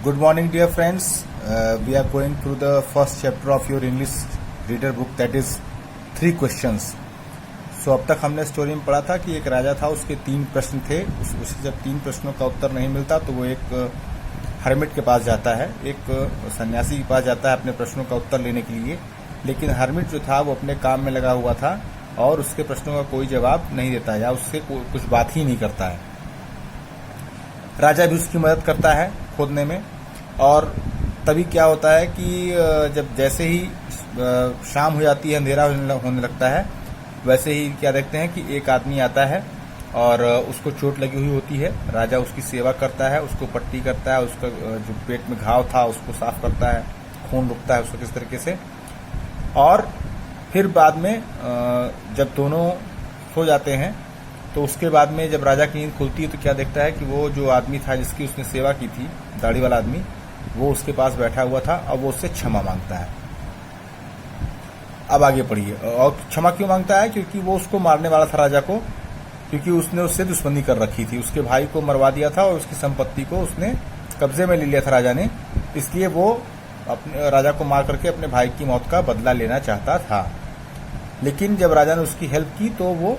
Good morning, dear friends. We are going through the first chapter of your English reader book, that is 3 questions. So अब तक हमने story में पढ़ा था कि एक राजा था, उसके 3 प्रश्न थे. उसे जब 3 प्रश्नों का उत्तर नहीं मिलता तो वो एक हर्मिट के पास जाता है, एक सन्यासी के पास जाता है अपने प्रश्नों का उत्तर लेने के लिए. लेकिन हर्मिट जो था वो अपने काम में लगा हुआ था और उसके प्रश्नों का कोई जवाब नहीं देता या उससे कुछ बात ही नहीं करता है. राजा भी उसकी मदद करता है खोदने में. और तभी क्या होता है कि जब जैसे ही शाम हो जाती है, अंधेरा होने लगता है, वैसे ही क्या देखते हैं कि एक आदमी आता है और उसको चोट लगी हुई होती है. राजा उसकी सेवा करता है, उसको पट्टी करता है, उसका जो पेट में घाव था उसको साफ करता है, खून रुकता है उसको किस तरीके से. और फिर बाद में जब दोनों सो जाते हैं तो उसके बाद में जब राजा की नींद खुलती है तो क्या देखता है कि वो जो आदमी था जिसकी उसने सेवा की थी, दाढ़ी वाला आदमी, वो उसके पास बैठा हुआ था और वो उससे क्षमा मांगता है. अब आगे पढ़िए. और क्षमा क्यों मांगता है? क्योंकि वो उसको मारने वाला था राजा को, क्योंकि उसने उससे दुश्मनी कर रखी थी. उसके भाई को मरवा दिया था और उसकी संपत्ति को उसने कब्जे में ले लिया था राजा ने. इसलिए वो अपने राजा को मार करके अपने भाई की मौत का बदला लेना चाहता था. लेकिन जब राजा ने उसकी हेल्प की तो वो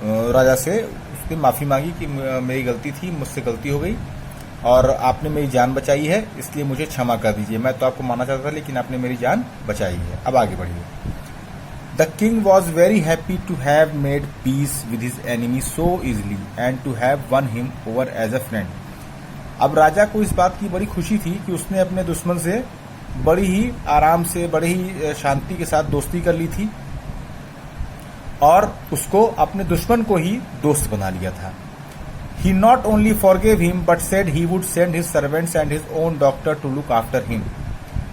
राजा से उसने माफ़ी मांगी कि मेरी गलती थी, मुझसे गलती हो गई और आपने मेरी जान बचाई है, इसलिए मुझे क्षमा कर दीजिए. मैं तो आपको मारना चाहता था लेकिन आपने मेरी जान बचाई है. अब आगे बढ़िए. The king was very happy to have made peace with his enemy so easily and to have won him over as a friend. अब राजा को इस बात की बड़ी खुशी थी कि उसने अपने दुश्मन से बड़ी ही आराम से, बड़ी ही शांति के साथ दोस्ती कर ली थी और उसको अपने दुश्मन को ही दोस्त बना लिया था. He not only forgave him but said he would send his servants and his own doctor to look after him,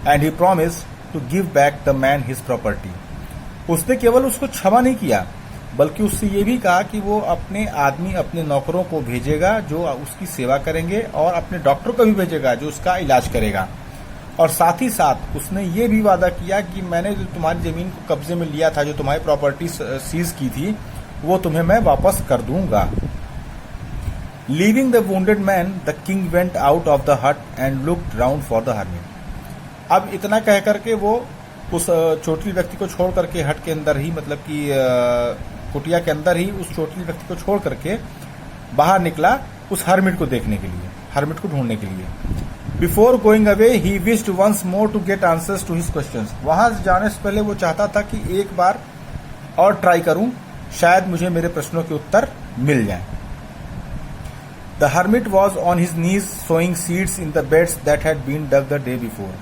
and he promised to give back the man his property. उसने केवल उसको क्षमा नहीं किया बल्कि उससे ये भी कहा कि वो अपने आदमी, अपने नौकरों को भेजेगा जो उसकी सेवा करेंगे और अपने डॉक्टर को भी भेजेगा जो उसका इलाज करेगा. और साथ ही साथ उसने ये भी वादा किया कि मैंने जो तुम्हारी जमीन को कब्जे में लिया था, जो तुम्हारी प्रॉपर्टी सीज की थी, वो तुम्हें मैं वापस कर दूंगा. Leaving the wounded man the king went out of the hut and looked round for the hermit. अब इतना कह करके वो उस चोटिल व्यक्ति को छोड़ करके हट के अंदर ही, मतलब कि कुटिया के अंदर ही उस चोटिल व्यक्ति को छोड़ करके बाहर निकला उस हर्मिट को देखने के लिए, हर्मिट को ढूंढने के लिए. Before going away he wished once more to get answers to his questions. वहां जाने से पहले वो चाहता था कि एक बार और ट्राई करूं, शायद मुझे मेरे प्रश्नों के उत्तर मिल जाएं. The hermit was on his knees sowing seeds in the beds that had been dug the day before.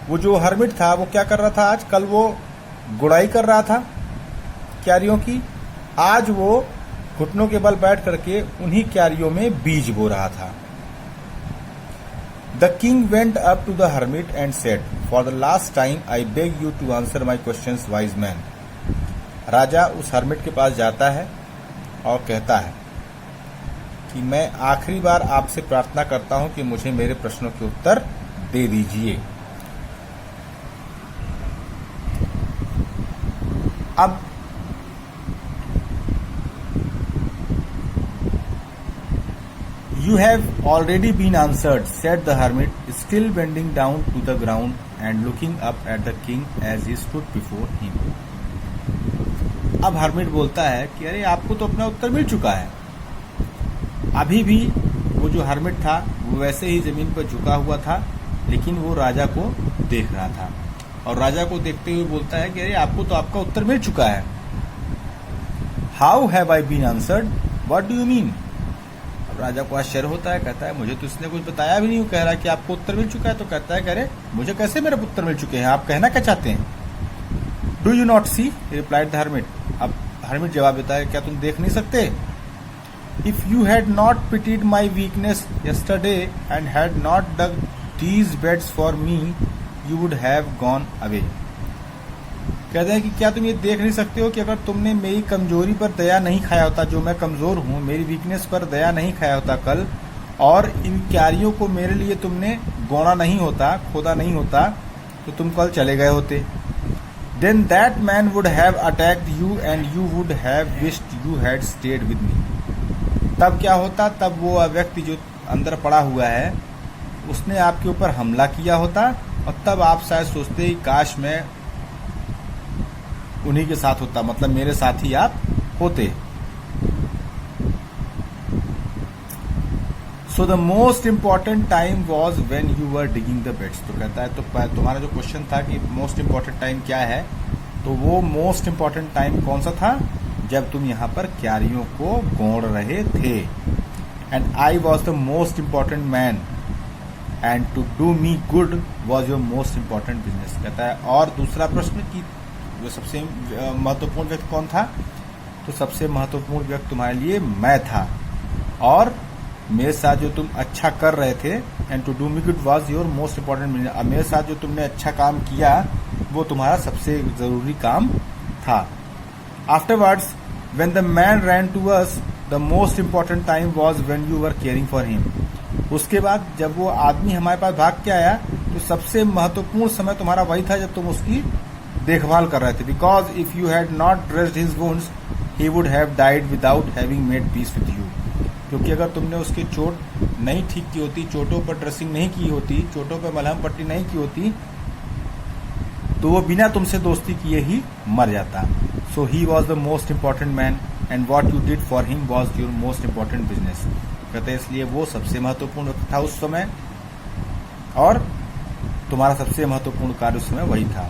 वो जो हर्मिट था वो क्या कर रहा था आज? कल वो गुड़ाई कर रहा था क्यारियों की, आज वो घुटनों के बल बैठ करके उन्हीं क्यारियों में बीज बो रहा था. The king went up to the hermit and said, "For the last time, I beg you to answer my questions, wise man." राजा उस हर्मिट के पास जाता है और कहता है कि मैं आखिरी बार आपसे प्रार्थना करता हूं कि मुझे मेरे प्रश्नों के उत्तर दे दीजिए. अब You have already been answered, said the hermit, still bending down to the ground and looking up at the king as he stood before him. अब हर्मिट बोलता है कि अरे आपको तो अपना उत्तर मिल चुका है. अभी भी वो जो हर्मिट था वो वैसे ही जमीन पर झुका हुआ था, लेकिन वो राजा को देख रहा था और राजा को देखते हुए बोलता है कि अरे आपको तो आपका उत्तर मिल चुका है. How have I been answered, what do you mean? राजा को आश्चर्य होता है, कहता है मुझे तो इसने कुछ बताया भी नहीं. वो कह रहा है कि आपको उत्तर मिल चुका है, तो कहता है कि अरे मुझे कैसे मेरे उत्तर मिल चुके हैं, आप कहना क्या चाहते हैं? Do you not see, replied the hermit. अब हर्मिट जवाब देता है, क्या तुम देख नहीं सकते? If you had not pitied my weakness yesterday and had not dug these beds for me you would have gone away. कहते हैं कि क्या तुम ये देख नहीं सकते हो कि अगर तुमने मेरी कमजोरी पर दया नहीं खाया होता, जो मैं कमजोर हूं, मेरी वीकनेस पर दया नहीं खाया होता कल, और इन क्यारियों को मेरे लिए तुमने गोना नहीं होता, खोदा नहीं होता, तो तुम कल चले गए होते. Then that man would have attacked you and you would have wished you had stayed with me. तब क्या होता? तब वो व्यक्ति जो अंदर पड़ा हुआ है उसने आपके ऊपर हमला किया होता और तब आप शायद सोचते ही काश मैं उन्हीं के साथ होता, मतलब मेरे साथ ही आप होते। So the most important time was when you were digging the beds. तो कहता है, तो तुम्हारा जो क्वेश्चन था कि मोस्ट इम्पॉर्टेंट टाइम क्या है, तो वो मोस्ट इम्पॉर्टेंट टाइम कौन सा था, जब तुम यहाँ पर क्यारियों को गोड़ रहे थे। And I was the most important man and to do me good was your most important business. कहता है, और दूसरा प्रश्न कि जो सबसे महत्वपूर्ण व्यक्ति कौन था, तो सबसे महत्वपूर्ण व्यक्ति तुम्हारे लिए मैं था, और मेरे साथ जो तुम अच्छा कर रहे थे, and to do me good was your most important business. मेरे साथ जो तुमने अच्छा काम किया वो तुम्हारा सबसे जरूरी काम था। Afterwards when the man ran to us the most important time was when you were caring for him. उसके बाद जब वो आदमी हमारे पास भाग के आया, तो सबसे महत्वपूर्ण समय तुम्हारा वही था जब तुम उसकी देखभाल कर रहे थे। Because if you had not dressed his wounds he would have died without having made peace with you. क्योंकि अगर तुमने उसकी चोट नहीं ठीक की होती, चोटों पर ड्रेसिंग नहीं की होती, चोटों पर मलहम पट्टी नहीं की होती, तो वो बिना तुमसे दोस्ती किए ही मर जाता। So he was the most important man and what you did for him was your most important business. कहते हैं इसलिए वो सबसे महत्वपूर्ण था उस समय, और तुम्हारा सबसे महत्वपूर्ण कार्य उस समय वही था।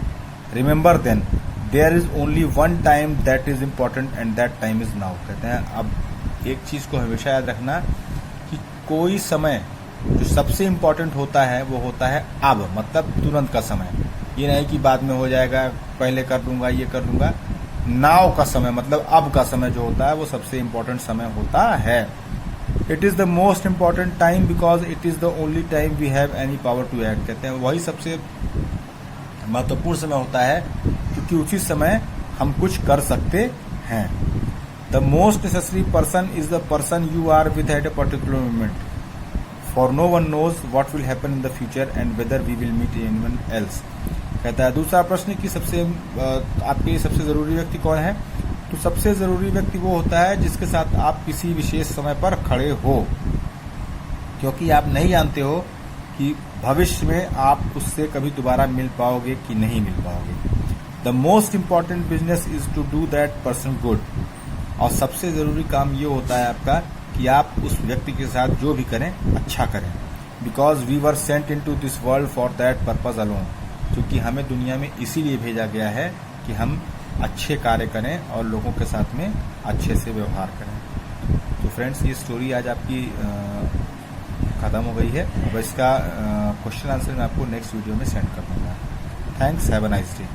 Remember then there is only one time that is important and that time is now. कहते हैं अब एक चीज को हमेशा याद रखना कि कोई समय जो सबसे इम्पोर्टेंट होता है वो होता है अब, मतलब तुरंत का समय। ये नहीं कि बाद में हो जाएगा, पहले कर दूंगा, ये कर दूंगा। नाउ का समय मतलब अब का समय जो होता है वो सबसे इम्पोर्टेंट समय होता है। It is the most important time because it is the only time we have any power to act. कहते हैं वही सबसे महत्वपूर्ण समय होता है क्योंकि उसी समय हम कुछ कर सकते हैं। The most necessary person is the person you are with at a particular moment. For no one knows what will happen in the future and whether we will meet anyone else. कहता है दूसरा प्रश्न कि सबसे आपके लिए सबसे जरूरी व्यक्ति कौन है, तो सबसे जरूरी व्यक्ति वो होता है जिसके साथ आप किसी विशेष समय पर खड़े हो, क्योंकि आप नहीं जानते हो कि भविष्य में आप उससे कभी दोबारा मिल पाओगे कि नहीं मिल पाओगे। The most important business is to do that person good. और सबसे जरूरी काम ये होता है आपका कि आप उस व्यक्ति के साथ जो भी करें अच्छा करें। Because we were sent into this world for that purpose alone. क्योंकि हमें दुनिया में इसीलिए भेजा गया है कि हम अच्छे कार्य करें और लोगों के साथ में अच्छे से व्यवहार करें। तो फ्रेंड्स, ये स्टोरी आज आपकी ख़त्म हो गई है। अब इसका क्वेश्चन आंसर मैं आपको नेक्स्ट वीडियो में सेंड कर दूंगा। Thanks, have a nice day.